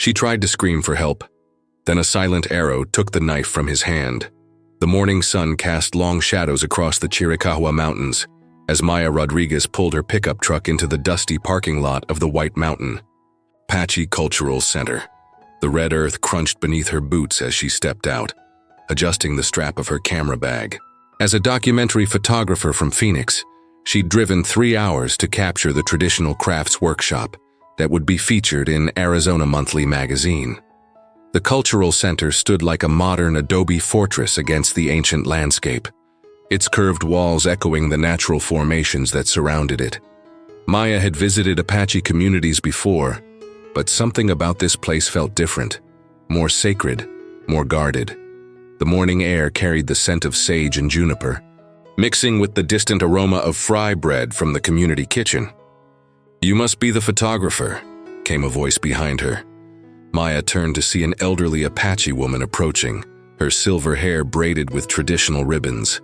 She tried to scream for help. Then a silent arrow took the knife from his hand. The morning sun cast long shadows across the Chiricahua Mountains as Maya Rodriguez pulled her pickup truck into the dusty parking lot of the White Mountain Apache Cultural Center. The red earth crunched beneath her boots as she stepped out, adjusting the strap of her camera bag. As a documentary photographer from Phoenix, she'd driven 3 hours to capture the traditional crafts workshop that would be featured in Arizona Monthly magazine. The Cultural Center stood like a modern adobe fortress against the ancient landscape, its curved walls echoing the natural formations that surrounded it. Maya had visited Apache communities before, but something about this place felt different, more sacred, more guarded. The morning air carried the scent of sage and juniper, mixing with the distant aroma of fry bread from the community kitchen. "You must be the photographer," came a voice behind her. Maya turned to see an elderly Apache woman approaching, her silver hair braided with traditional ribbons.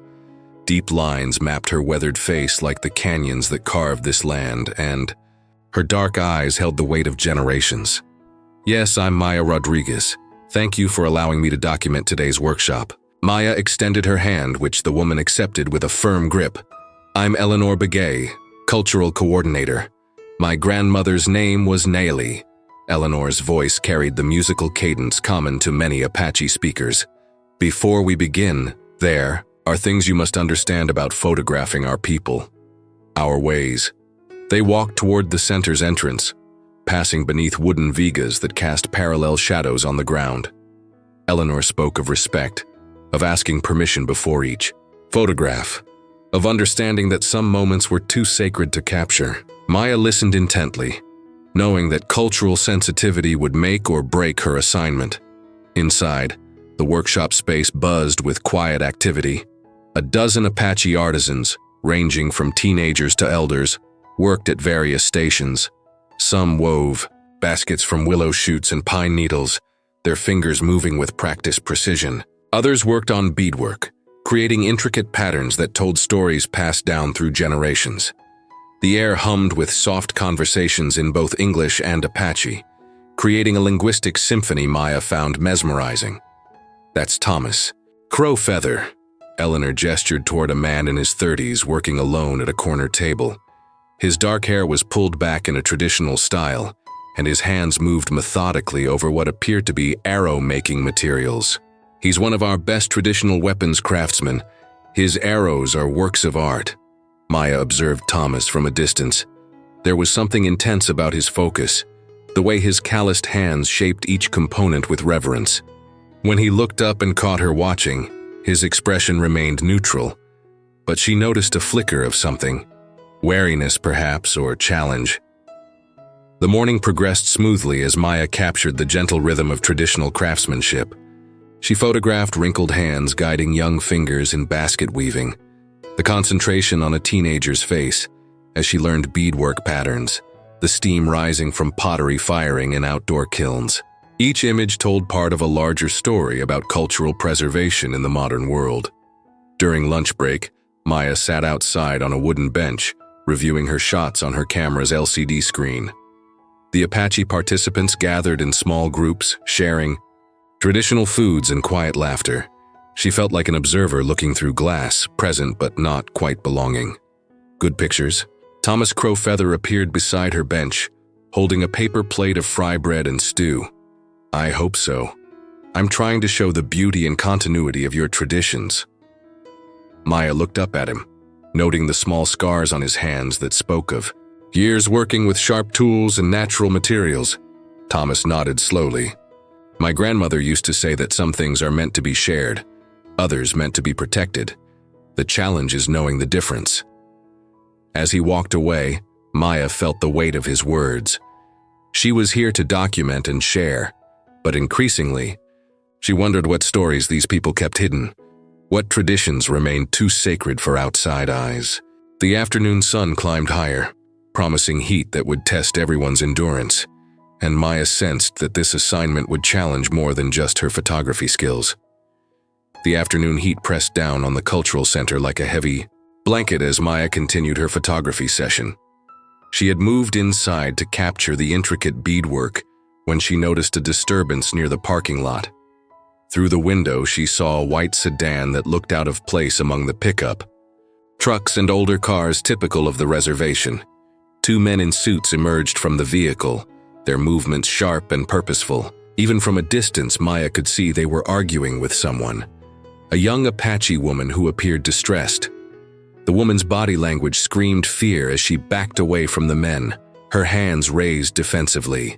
Deep lines mapped her weathered face like the canyons that carved this land, and her dark eyes held the weight of generations. "Yes, I'm Maya Rodriguez. Thank you for allowing me to document today's workshop." Maya extended her hand, which the woman accepted with a firm grip. "I'm Eleanor Begay, cultural coordinator. My grandmother's name was Naili." Eleanor's voice carried the musical cadence common to many Apache speakers. "Before we begin, there are things you must understand about photographing our people, our ways." They walked toward the center's entrance, passing beneath wooden vigas that cast parallel shadows on the ground. Eleanor spoke of respect, of asking permission before each photograph, of understanding that some moments were too sacred to capture. Maya listened intently, knowing that cultural sensitivity would make or break her assignment. Inside, the workshop space buzzed with quiet activity. A dozen Apache artisans, ranging from teenagers to elders, worked at various stations. Some wove baskets from willow shoots and pine needles, their fingers moving with practiced precision. Others worked on beadwork, creating intricate patterns that told stories passed down through generations. The air hummed with soft conversations in both English and Apache, creating a linguistic symphony Maya found mesmerizing. "That's Thomas Crow Feather." Eleanor gestured toward a man in his 30s working alone at a corner table. His dark hair was pulled back in a traditional style, and his hands moved methodically over what appeared to be arrow-making materials. "He's one of our best traditional weapons craftsmen. His arrows are works of art." Maya observed Thomas from a distance. There was something intense about his focus, the way his calloused hands shaped each component with reverence. When he looked up and caught her watching, his expression remained neutral, but she noticed a flicker of something. Wariness, perhaps, or challenge. The morning progressed smoothly as Maya captured the gentle rhythm of traditional craftsmanship. She photographed wrinkled hands guiding young fingers in basket weaving, the concentration on a teenager's face as she learned beadwork patterns, the steam rising from pottery firing in outdoor kilns. Each image told part of a larger story about cultural preservation in the modern world. During lunch break, Maya sat outside on a wooden bench, reviewing her shots on her camera's LCD screen. The Apache participants gathered in small groups, sharing traditional foods and quiet laughter. She felt like an observer looking through glass, present but not quite belonging. "Good pictures." Thomas Crow Feather appeared beside her bench, holding a paper plate of fry bread and stew. "I hope so. I'm trying to show the beauty and continuity of your traditions." Maya looked up at him, noting the small scars on his hands that spoke of years working with sharp tools and natural materials. Thomas nodded slowly. "My grandmother used to say that some things are meant to be shared, others meant to be protected. The challenge is knowing the difference." As he walked away, Maya felt the weight of his words. She was here to document and share, but increasingly, she wondered what stories these people kept hidden, what traditions remained too sacred for outside eyes. The afternoon sun climbed higher, promising heat that would test everyone's endurance, and Maya sensed that this assignment would challenge more than just her photography skills. The afternoon heat pressed down on the cultural center like a heavy blanket as Maya continued her photography session. She had moved inside to capture the intricate beadwork, when she noticed a disturbance near the parking lot. Through the window, she saw a white sedan that looked out of place among the pickup trucks and older cars typical of the reservation. Two men in suits emerged from the vehicle, their movements sharp and purposeful. Even from a distance, Maya could see they were arguing with someone, a young Apache woman who appeared distressed. The woman's body language screamed fear as she backed away from the men, her hands raised defensively.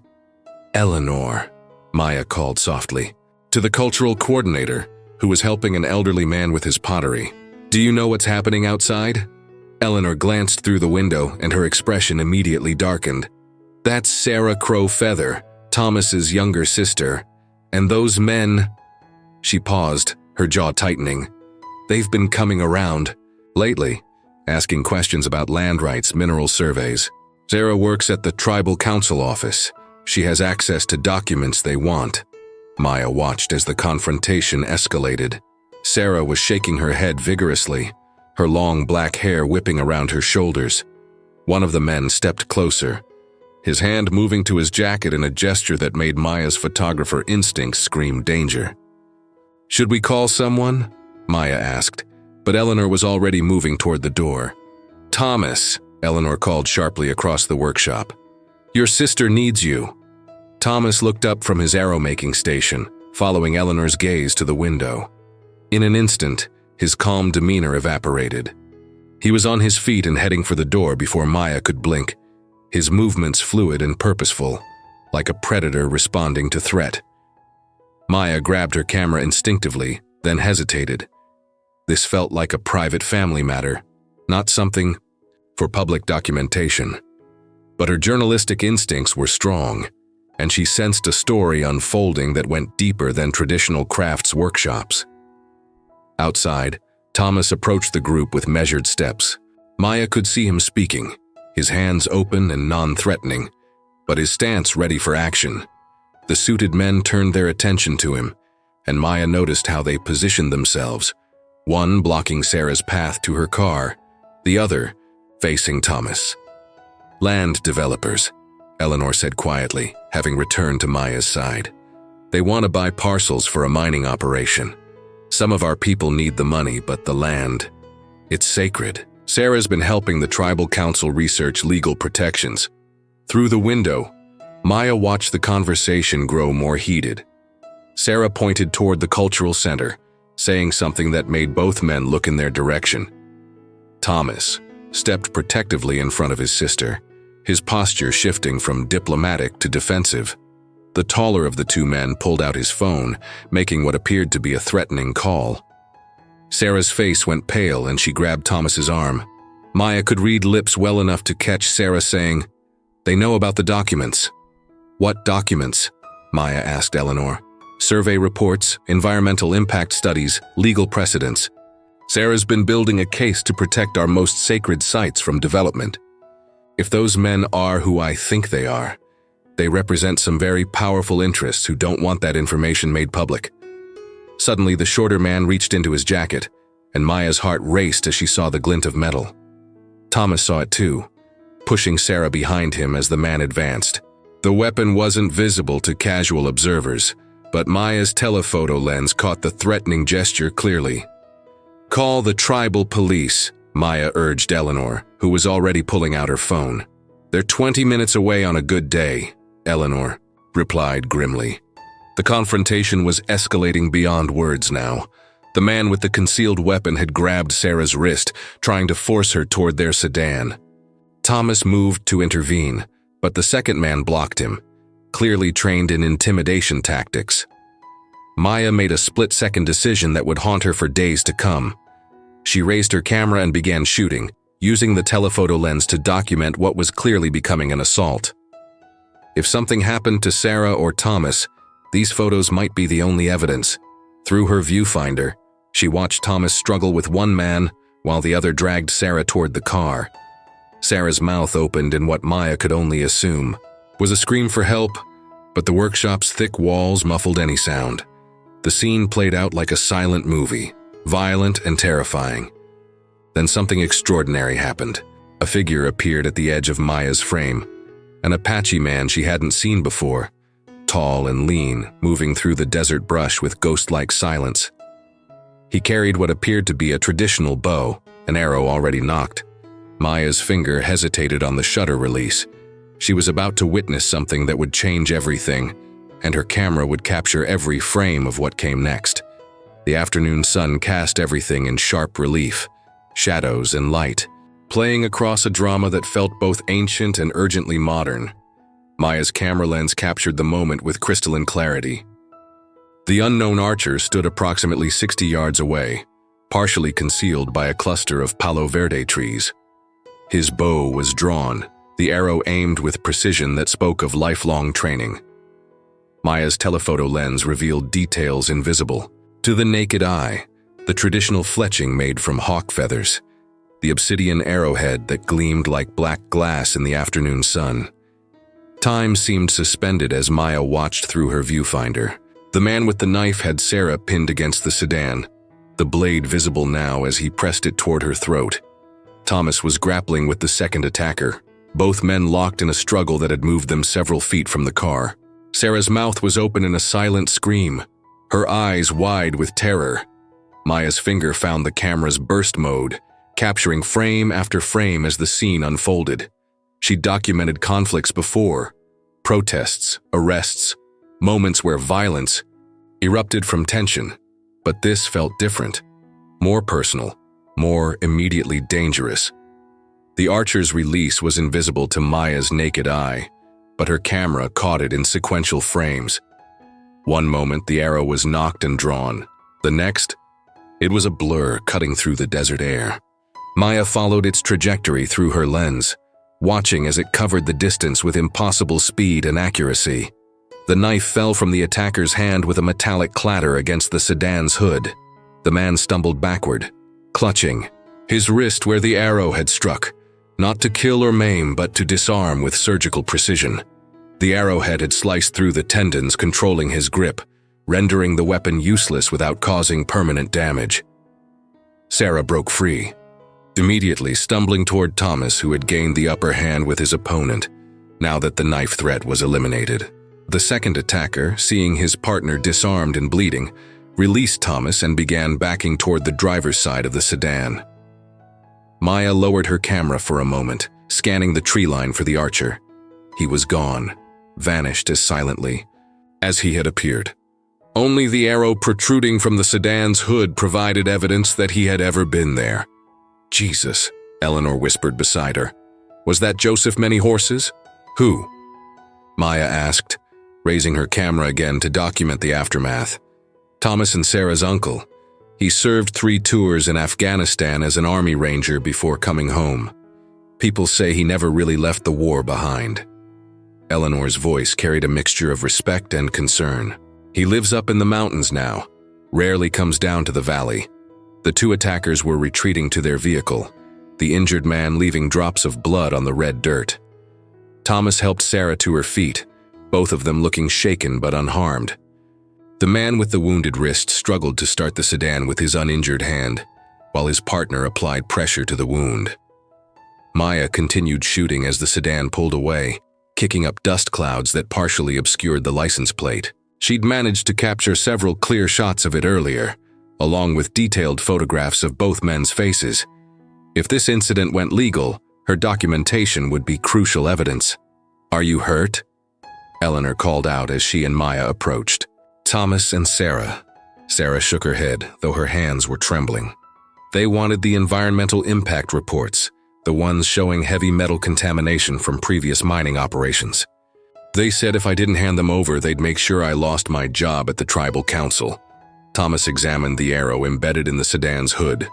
"Eleanor," Maya called softly, to the cultural coordinator, who was helping an elderly man with his pottery. "Do you know what's happening outside?" Eleanor glanced through the window and her expression immediately darkened. "That's Sarah Crow Feather, Thomas's younger sister, and those men—" She paused, her jaw tightening. "They've been coming around lately, asking questions about land rights, mineral surveys. Sarah works at the tribal council office. She has access to documents they want." Maya watched as the confrontation escalated. Sarah was shaking her head vigorously, her long black hair whipping around her shoulders. One of the men stepped closer, his hand moving to his jacket in a gesture that made Maya's photographer instincts scream danger. "Should we call someone?" Maya asked, but Eleanor was already moving toward the door. "Thomas," Eleanor called sharply across the workshop. "Your sister needs you." Thomas looked up from his arrow-making station, following Eleanor's gaze to the window. In an instant, his calm demeanor evaporated. He was on his feet and heading for the door before Maya could blink, his movements fluid and purposeful, like a predator responding to threat. Maya grabbed her camera instinctively, then hesitated. This felt like a private family matter, not something for public documentation. But her journalistic instincts were strong, and she sensed a story unfolding that went deeper than traditional crafts workshops. Outside, Thomas approached the group with measured steps. Maya could see him speaking, his hands open and non-threatening, but his stance ready for action. The suited men turned their attention to him, and Maya noticed how they positioned themselves, one blocking Sarah's path to her car, the other facing Thomas. "Land developers," Eleanor said quietly, having returned to Maya's side. "They want to buy parcels for a mining operation. Some of our people need the money, but the land, it's sacred." Sarah's been helping the tribal council research legal protections. Through the window, Maya watched the conversation grow more heated. Sarah pointed toward the cultural center, saying something that made both men look in their direction. Thomas stepped protectively in front of his sister, his posture shifting from diplomatic to defensive. The taller of the two men pulled out his phone, making what appeared to be a threatening call. Sarah's face went pale and she grabbed Thomas's arm. Maya could read lips well enough to catch Sarah saying, "They know about the documents." "What documents?" Maya asked Eleanor. "Survey reports, environmental impact studies, legal precedents. Sarah's been building a case to protect our most sacred sites from development. If those men are who I think they are, they represent some very powerful interests who don't want that information made public." Suddenly, the shorter man reached into his jacket, and Maya's heart raced as she saw the glint of metal. Thomas saw it too, pushing Sarah behind him as the man advanced. The weapon wasn't visible to casual observers, but Maya's telephoto lens caught the threatening gesture clearly. "Call the tribal police," Maya urged Eleanor, who was already pulling out her phone. "They're 20 minutes away on a good day," Eleanor replied grimly. The confrontation was escalating beyond words now. The man with the concealed weapon had grabbed Sarah's wrist, trying to force her toward their sedan. Thomas moved to intervene, but the second man blocked him, clearly trained in intimidation tactics. Maya made a split-second decision that would haunt her for days to come. She raised her camera and began shooting, using the telephoto lens to document what was clearly becoming an assault. If something happened to Sarah or Thomas, these photos might be the only evidence. Through her viewfinder, she watched Thomas struggle with one man while the other dragged Sarah toward the car. Sarah's mouth opened in what Maya could only assume was a scream for help, but the workshop's thick walls muffled any sound. The scene played out like a silent movie, violent and terrifying. Then something extraordinary happened. A figure appeared at the edge of Maya's frame, an Apache man she hadn't seen before, tall and lean, moving through the desert brush with ghost-like silence. He carried what appeared to be a traditional bow, an arrow already nocked. Maya's finger hesitated on the shutter release. She was about to witness something that would change everything, and her camera would capture every frame of what came next. The afternoon sun cast everything in sharp relief, shadows and light, playing across a drama that felt both ancient and urgently modern. Maya's camera lens captured the moment with crystalline clarity. The unknown archer stood approximately 60 yards away, partially concealed by a cluster of Palo Verde trees. His bow was drawn, the arrow aimed with precision that spoke of lifelong training. Maya's telephoto lens revealed details invisible to the naked eye, the traditional fletching made from hawk feathers, the obsidian arrowhead that gleamed like black glass in the afternoon sun. Time seemed suspended as Maya watched through her viewfinder. The man with the knife had Sarah pinned against the sedan, the blade visible now as he pressed it toward her throat. Thomas was grappling with the second attacker, both men locked in a struggle that had moved them several feet from the car. Sarah's mouth was open in a silent scream, her eyes wide with terror. Maya's finger found the camera's burst mode, capturing frame after frame as the scene unfolded. She documented conflicts before, protests, arrests, moments where violence erupted from tension. But this felt different, more personal, more immediately dangerous. The archer's release was invisible to Maya's naked eye, but her camera caught it in sequential frames. One moment, the arrow was nocked and drawn. The next, it was a blur cutting through the desert air. Maya followed its trajectory through her lens, watching as it covered the distance with impossible speed and accuracy. The knife fell from the attacker's hand with a metallic clatter against the sedan's hood. The man stumbled backward, clutching his wrist where the arrow had struck, not to kill or maim but to disarm with surgical precision. The arrowhead had sliced through the tendons controlling his grip, rendering the weapon useless without causing permanent damage. Sarah broke free, immediately stumbling toward Thomas, who had gained the upper hand with his opponent, now that the knife threat was eliminated. The second attacker, seeing his partner disarmed and bleeding, released Thomas and began backing toward the driver's side of the sedan. Maya lowered her camera for a moment, scanning the tree line for the archer. He was gone, vanished as silently as he had appeared. Only the arrow protruding from the sedan's hood provided evidence that he had ever been there. Jesus, Eleanor whispered beside her. Was that Joseph Many Horses? Who? Maya asked, raising her camera again to document the aftermath. Thomas and Sarah's uncle. He served 3 tours in Afghanistan as an army ranger before coming home. People say he never really left the war behind. Eleanor's voice carried a mixture of respect and concern. He lives up in the mountains now, rarely comes down to the valley. The 2 attackers were retreating to their vehicle, the injured man leaving drops of blood on the red dirt. Thomas helped Sarah to her feet, both of them looking shaken but unharmed. The man with the wounded wrist struggled to start the sedan with his uninjured hand, while his partner applied pressure to the wound. Maya continued shooting as the sedan pulled away, kicking up dust clouds that partially obscured the license plate. She'd managed to capture several clear shots of it earlier, along with detailed photographs of both men's faces. If this incident went legal, her documentation would be crucial evidence. "Are you hurt?" Eleanor called out as she and Maya approached. Thomas and Sarah. Sarah shook her head, though her hands were trembling. They wanted the environmental impact reports, the ones showing heavy metal contamination from previous mining operations. They said if I didn't hand them over, they'd make sure I lost my job at the tribal council. Thomas examined the arrow embedded in the sedan's hood.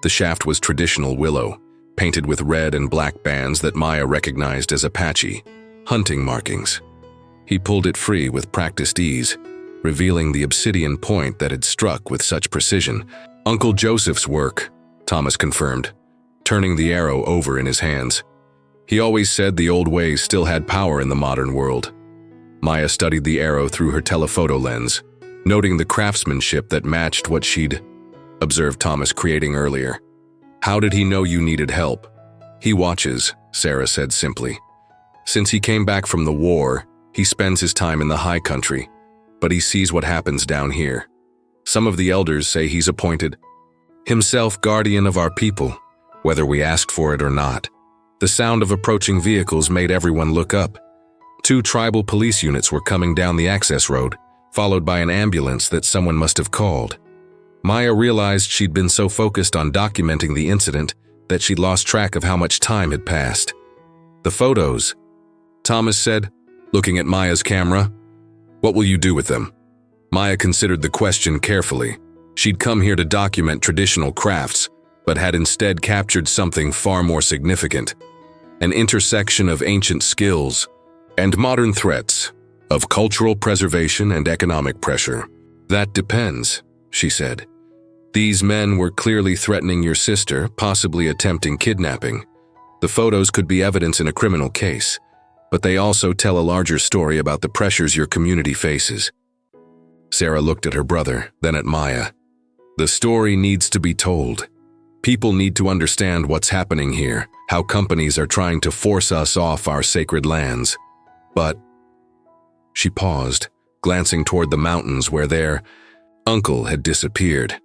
The shaft was traditional willow, painted with red and black bands that Maya recognized as Apache hunting markings. He pulled it free with practiced ease, revealing the obsidian point that had struck with such precision. "Uncle Joseph's work," Thomas confirmed, turning the arrow over in his hands. He always said the old ways still had power in the modern world. Maya studied the arrow through her telephoto lens, noting the craftsmanship that matched what she'd observed Thomas creating earlier. "How did he know you needed help?" "He watches," Sarah said simply. "Since he came back from the war, He spends his time in the high country, but he sees what happens down here. Some of the elders say he's appointed himself guardian of our people, whether we asked for it or not. The sound of approaching vehicles made everyone look up. 2 tribal police units were coming down the access road, followed by an ambulance that someone must have called. Maya realized she'd been so focused on documenting the incident that she'd lost track of how much time had passed. "The photos," Thomas said, looking at Maya's camera. "What will you do with them?" Maya considered the question carefully. She'd come here to document traditional crafts, but had instead captured something far more significant: an intersection of ancient skills and modern threats, of cultural preservation and economic pressure. "That depends," she said. "These men were clearly threatening your sister, possibly attempting kidnapping. The photos could be evidence in a criminal case, but they also tell a larger story about the pressures your community faces." Sarah looked at her brother, then at Maya. "The story needs to be told. People need to understand what's happening here, how companies are trying to force us off our sacred lands. But..." She paused, glancing toward the mountains where their uncle had disappeared.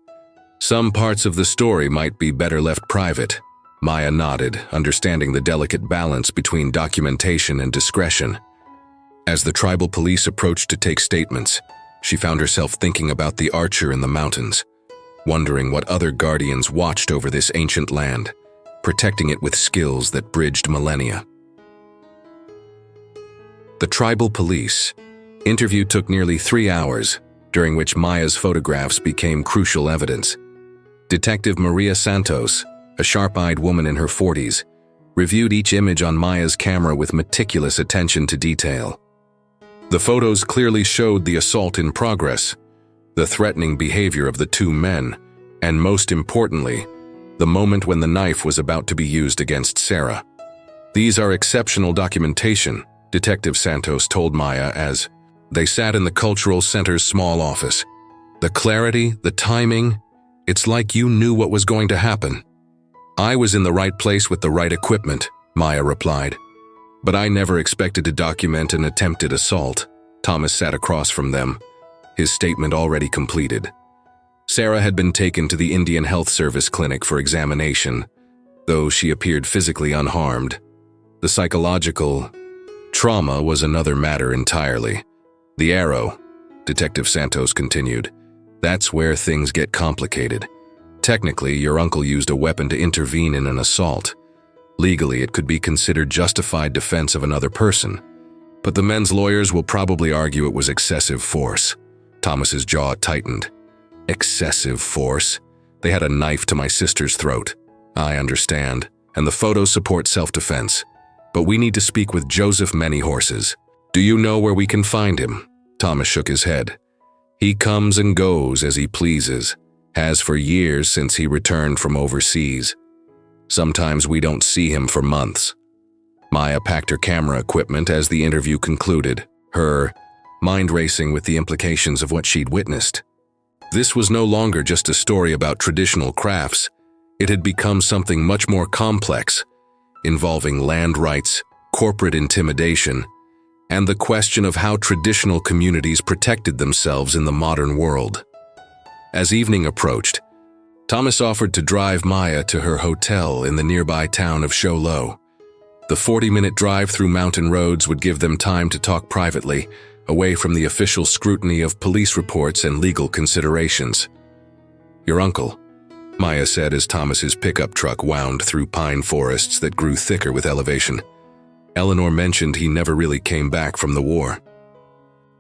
"Some parts of the story might be better left private." Maya nodded, understanding the delicate balance between documentation and discretion. As the tribal police approached to take statements, she found herself thinking about the archer in the mountains, wondering what other guardians watched over this ancient land, protecting it with skills that bridged millennia. The tribal police interview took nearly 3 hours, during which Maya's photographs became crucial evidence. Detective Maria Santos, a sharp-eyed woman in her 40s, reviewed each image on Maya's camera with meticulous attention to detail. The photos clearly showed the assault in progress, the threatening behavior of the 2 men, and most importantly, the moment when the knife was about to be used against Sarah. "These are exceptional documentation," Detective Santos told Maya as they sat in the Cultural Center's small office. "The clarity, the timing, it's like you knew what was going to happen." "I was in the right place with the right equipment," Maya replied. "But I never expected to document an attempted assault." Thomas sat across from them, his statement already completed. Sarah had been taken to the Indian Health Service clinic for examination, though she appeared physically unharmed. The psychological trauma was another matter entirely. "The arrow," Detective Santos continued, "that's where things get complicated. Technically, your uncle used a weapon to intervene in an assault. Legally, it could be considered justified defense of another person. But the men's lawyers will probably argue it was excessive force." Thomas's jaw tightened. "Excessive force? They had a knife to my sister's throat. I understand, and the photos support self-defense. But we need to speak with Joseph Manyhorses. Do you know where we can find him?" Thomas shook his head. "He comes and goes as he pleases, has for years since he returned from overseas. Sometimes we don't see him for months." Maya packed her camera equipment as the interview concluded, her mind racing with the implications of what she'd witnessed. This was no longer just a story about traditional crafts. It had become something much more complex, involving land rights, corporate intimidation, and the question of how traditional communities protected themselves in the modern world. As evening approached, Thomas offered to drive Maya to her hotel in the nearby town of Show Low. The 40-minute drive through mountain roads would give them time to talk privately, away from the official scrutiny of police reports and legal considerations. "Your uncle," Maya said as Thomas's pickup truck wound through pine forests that grew thicker with elevation. "Eleanor mentioned he never really came back from the war."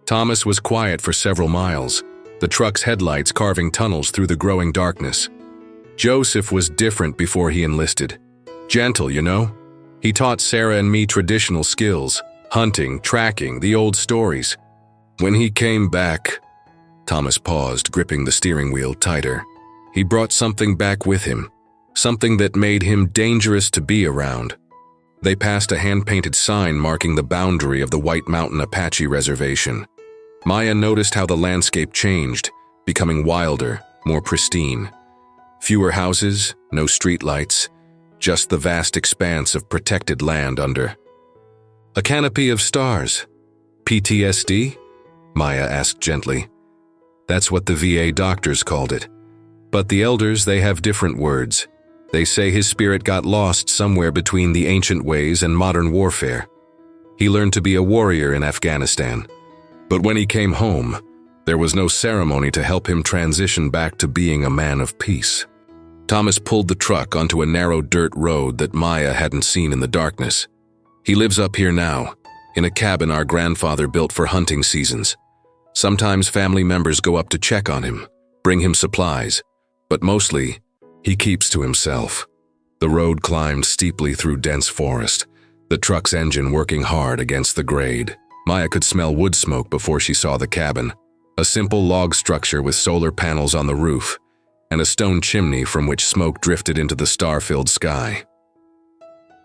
Thomas was quiet for several miles, the truck's headlights carving tunnels through the growing darkness. "Joseph was different before he enlisted. Gentle, you know? He taught Sarah and me traditional skills, hunting, tracking, the old stories. When he came back..." Thomas paused, gripping the steering wheel tighter. "He brought something back with him, something that made him dangerous to be around." They passed a hand-painted sign marking the boundary of the White Mountain Apache Reservation. Maya noticed how the landscape changed, becoming wilder, more pristine. Fewer houses, no streetlights, just the vast expanse of protected land under a canopy of stars. PTSD? Maya asked gently. That's what the VA doctors called it. But the elders, they have different words. They say his spirit got lost somewhere between the ancient ways and modern warfare. He learned to be a warrior in Afghanistan. But when he came home, there was no ceremony to help him transition back to being a man of peace. Thomas pulled the truck onto a narrow dirt road that Maya hadn't seen in the darkness. He lives up here now, in a cabin our grandfather built for hunting seasons. Sometimes family members go up to check on him, bring him supplies, but mostly, he keeps to himself. The road climbed steeply through dense forest, the truck's engine working hard against the grade. Maya could smell wood smoke before she saw the cabin, a simple log structure with solar panels on the roof, and a stone chimney from which smoke drifted into the star-filled sky.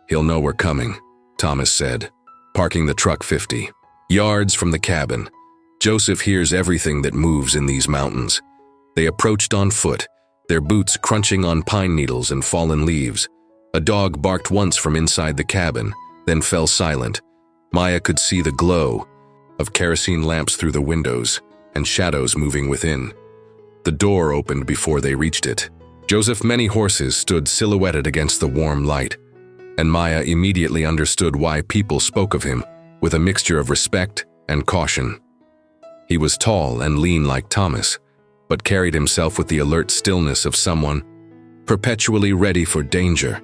"He'll know we're coming," Thomas said, parking the truck 50 yards from the cabin. Joseph hears everything that moves in these mountains. They approached on foot, their boots crunching on pine needles and fallen leaves. A dog barked once from inside the cabin, then fell silent. Maya could see the glow of kerosene lamps through the windows and shadows moving within. The door opened before they reached it. Joseph's many horses stood silhouetted against the warm light, and Maya immediately understood why people spoke of him with a mixture of respect and caution. He was tall and lean like Thomas, but carried himself with the alert stillness of someone perpetually ready for danger.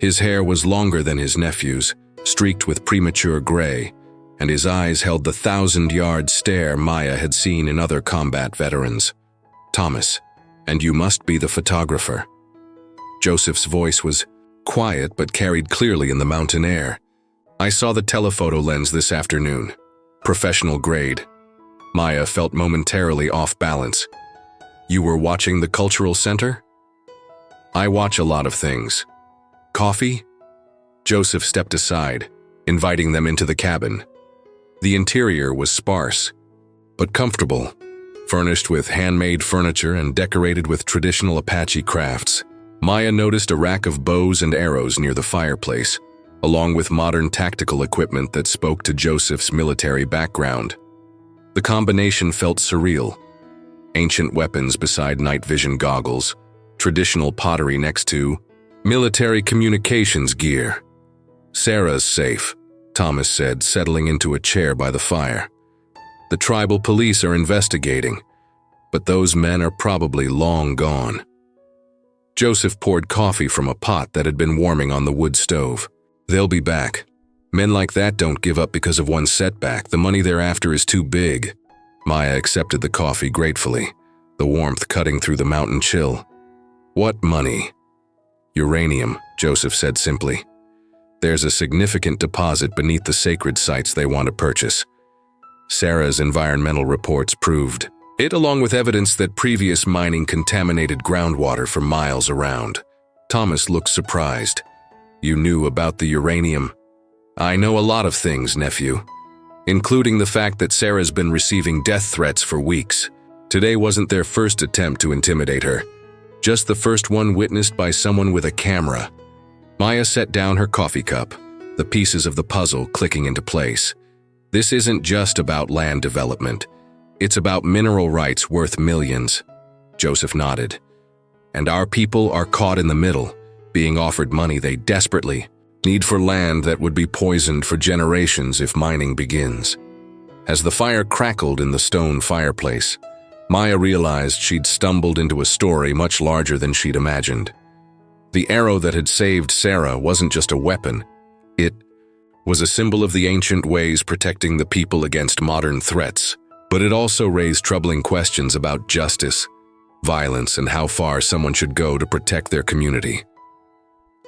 His hair was longer than his nephew's, streaked with premature gray, and his eyes held the 1,000-yard stare Maya had seen in other combat veterans. "Thomas, and you must be the photographer." Joseph's voice was quiet but carried clearly in the mountain air. "I saw the telephoto lens this afternoon. Professional grade." Maya felt momentarily off balance. "You were watching the cultural center?" "I watch a lot of things. Coffee?" Joseph stepped aside, inviting them into the cabin. The interior was sparse, but comfortable, furnished with handmade furniture and decorated with traditional Apache crafts. Maya noticed a rack of bows and arrows near the fireplace, along with modern tactical equipment that spoke to Joseph's military background. The combination felt surreal. Ancient weapons beside night vision goggles, traditional pottery next to military communications gear. "Sarah's safe," Thomas said, settling into a chair by the fire. "The tribal police are investigating, but those men are probably long gone." Joseph poured coffee from a pot that had been warming on the wood stove. "They'll be back. Men like that don't give up because of one setback. The money they're after is too big." Maya accepted the coffee gratefully, the warmth cutting through the mountain chill. "What money?" "Uranium," Joseph said simply. "There's a significant deposit beneath the sacred sites they want to purchase. Sarah's environmental reports proved it, along with evidence that previous mining contaminated groundwater for miles around." Thomas looked surprised. "You knew about the uranium?" "I know a lot of things, nephew, including the fact that Sarah's been receiving death threats for weeks. Today wasn't their first attempt to intimidate her, just the first one witnessed by someone with a camera." Maya set down her coffee cup, the pieces of the puzzle clicking into place. "This isn't just about land development. It's about mineral rights worth millions." Joseph nodded. "And our people are caught in the middle, being offered money they desperately need for land that would be poisoned for generations if mining begins." As the fire crackled in the stone fireplace, Maya realized she'd stumbled into a story much larger than she'd imagined. The arrow that had saved Sarah wasn't just a weapon. It was a symbol of the ancient ways protecting the people against modern threats. But it also raised troubling questions about justice, violence, and how far someone should go to protect their community.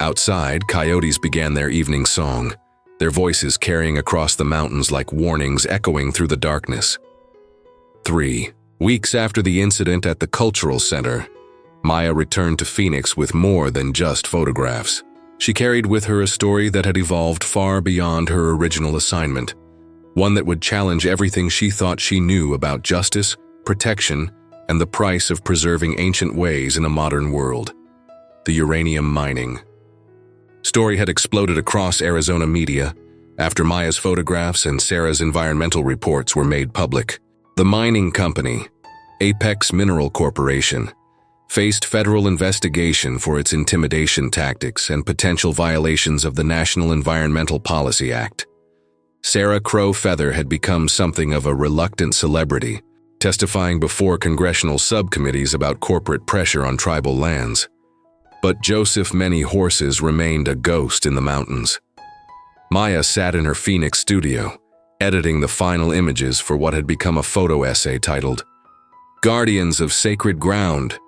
Outside, coyotes began their evening song, their voices carrying across the mountains like warnings echoing through the darkness. 3 weeks after the incident at the cultural center, Maya returned to Phoenix with more than just photographs. She carried with her a story that had evolved far beyond her original assignment, one that would challenge everything she thought she knew about justice, protection, and the price of preserving ancient ways in a modern world. The uranium mining story had exploded across Arizona media, After Maya's photographs and Sarah's environmental reports were made public, the mining company, Apex Mineral Corporation, faced federal investigation for its intimidation tactics and potential violations of the National Environmental Policy Act. Sarah Crow Feather had become something of a reluctant celebrity, testifying before congressional subcommittees about corporate pressure on tribal lands. But Joseph Many Horses remained a ghost in the mountains. Maya sat in her Phoenix studio, editing the final images for what had become a photo essay titled, "Guardians of Sacred Ground."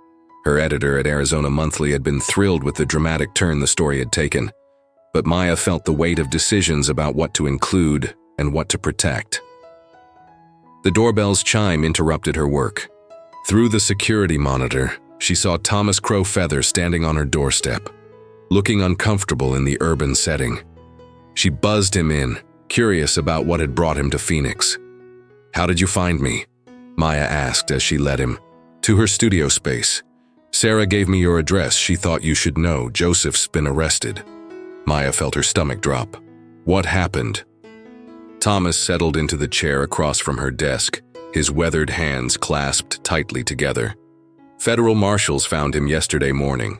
Her editor at Arizona Monthly had been thrilled with the dramatic turn the story had taken, but Maya felt the weight of decisions about what to include and what to protect. The doorbell's chime interrupted her work. Through the security monitor, she saw Thomas Crow Feather standing on her doorstep, looking uncomfortable in the urban setting. She buzzed him in, curious about what had brought him to Phoenix. "How did you find me?" Maya asked as she led him to her studio space. "Sarah gave me your address. She thought you should know. Joseph's been arrested." Maya felt her stomach drop. What happened? Thomas settled into the chair across from her desk, his weathered hands clasped tightly together. Federal marshals found him yesterday morning.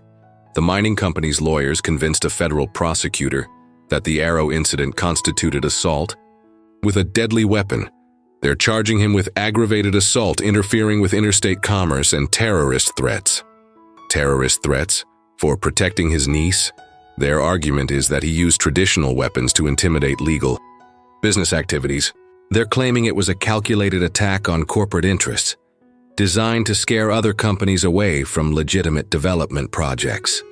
The mining company's lawyers convinced a federal prosecutor that the Arrow incident constituted assault with a deadly weapon. They're charging him with aggravated assault, interfering with interstate commerce, and terrorist threats. Terrorist threats? For protecting his niece? Their argument is that he used traditional weapons to intimidate legal business activities. They're claiming it was a calculated attack on corporate interests, designed to scare other companies away from legitimate development projects.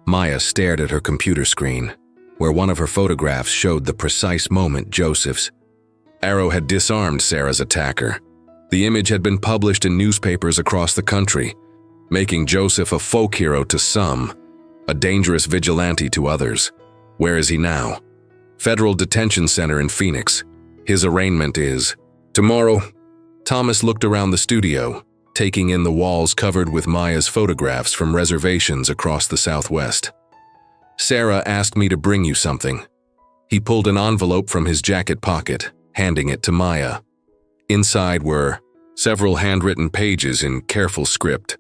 Maya stared at her computer screen, where one of her photographs showed the precise moment Joseph's Arrow had disarmed Sarah's attacker. The image had been published in newspapers across the country, making Joseph a folk hero to some, a dangerous vigilante to others. Where is he now? Federal Detention Center in Phoenix. His arraignment is tomorrow. Thomas looked around the studio, taking in the walls covered with Maya's photographs from reservations across the Southwest. "Sarah asked me to bring you something." He pulled an envelope from his jacket pocket, handing it to Maya. Inside were several handwritten pages in careful script,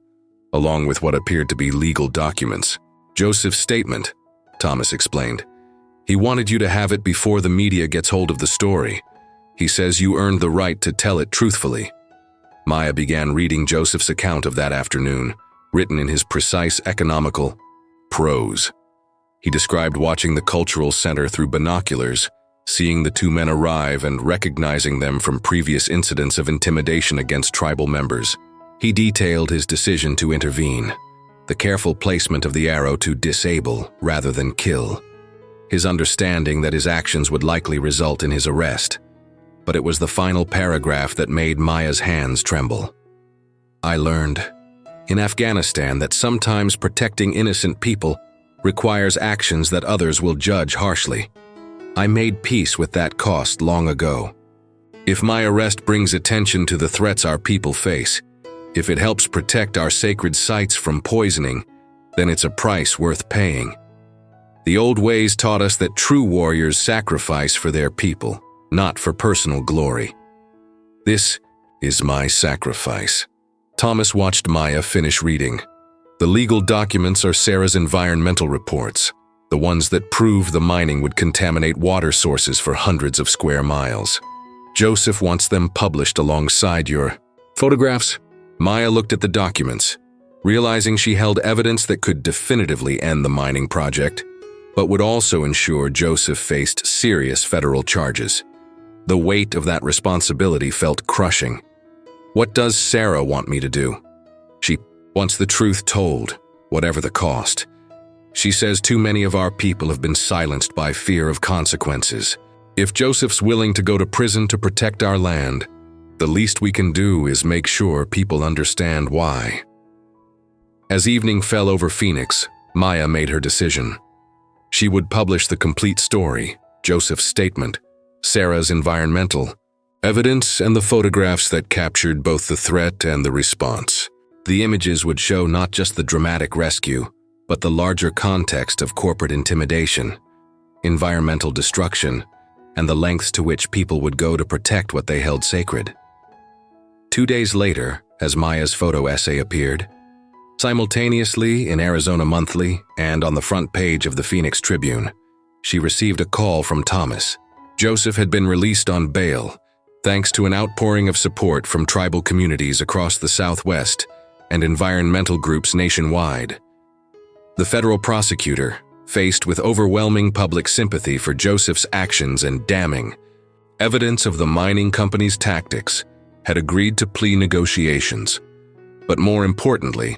along with what appeared to be legal documents. "Joseph's statement," Thomas explained. "He wanted you to have it before the media gets hold of the story. He says you earned the right to tell it truthfully." Maya began reading Joseph's account of that afternoon, written in his precise, economical prose. He described watching the cultural center through binoculars, seeing the two men arrive and recognizing them from previous incidents of intimidation against tribal members. He detailed his decision to intervene, the careful placement of the arrow to disable rather than kill, his understanding that his actions would likely result in his arrest. But it was the final paragraph that made Maya's hands tremble. "I learned in Afghanistan that sometimes protecting innocent people requires actions that others will judge harshly. I made peace with that cost long ago. If my arrest brings attention to the threats our people face, if it helps protect our sacred sites from poisoning, then it's a price worth paying. The old ways taught us that true warriors sacrifice for their people, not for personal glory. This is my sacrifice." Thomas watched Maya finish reading. The legal documents are Sarah's environmental reports, the ones that prove the mining would contaminate water sources for hundreds of square miles. "Joseph wants them published alongside your photographs." Maya looked at the documents, realizing she held evidence that could definitively end the mining project, but would also ensure Joseph faced serious federal charges. The weight of that responsibility felt crushing. "What does Sarah want me to do?" "She wants the truth told, whatever the cost. She says too many of our people have been silenced by fear of consequences. If Joseph's willing to go to prison to protect our land, the least we can do is make sure people understand why." As evening fell over Phoenix, Maya made her decision. She would publish the complete story, Joseph's statement, Sarah's environmental evidence, and the photographs that captured both the threat and the response. The images would show not just the dramatic rescue, but the larger context of corporate intimidation. environmental destruction, and the lengths to which people would go to protect what they held sacred. 2 days later, as Maya's photo essay appeared, simultaneously in Arizona Monthly and on the front page of the Phoenix Tribune, she received a call from Thomas. Joseph had been released on bail, thanks to an outpouring of support from tribal communities across the Southwest and environmental groups nationwide. The federal prosecutor, faced with overwhelming public sympathy for Joseph's actions and damning evidence of the mining company's tactics, had agreed to plea negotiations. But more importantly,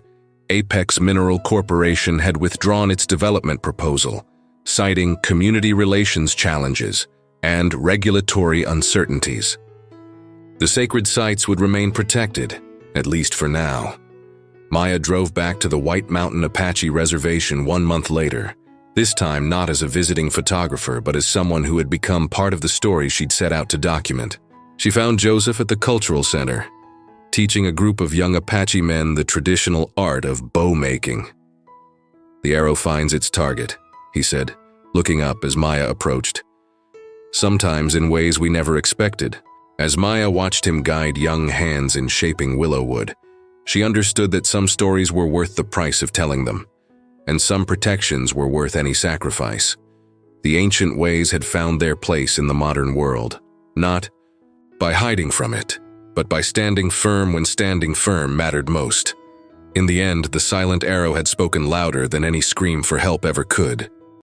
Apex Mineral Corporation had withdrawn its development proposal, citing community relations challenges and regulatory uncertainties. The sacred sites would remain protected, at least for now. Maya drove back to the White Mountain Apache Reservation 1 month later, this time not as a visiting photographer but as someone who had become part of the story she'd set out to document. She found Joseph at the Cultural Center, teaching a group of young Apache men the traditional art of bow making. "The arrow finds its target," he said, looking up as Maya approached. "Sometimes in ways we never expected." As Maya watched him guide young hands in shaping willow wood, she understood that some stories were worth the price of telling them, and some protections were worth any sacrifice. The ancient ways had found their place in the modern world, not by hiding from it, but by standing firm when standing firm mattered most. In the end, the silent arrow had spoken louder than any scream for help ever could.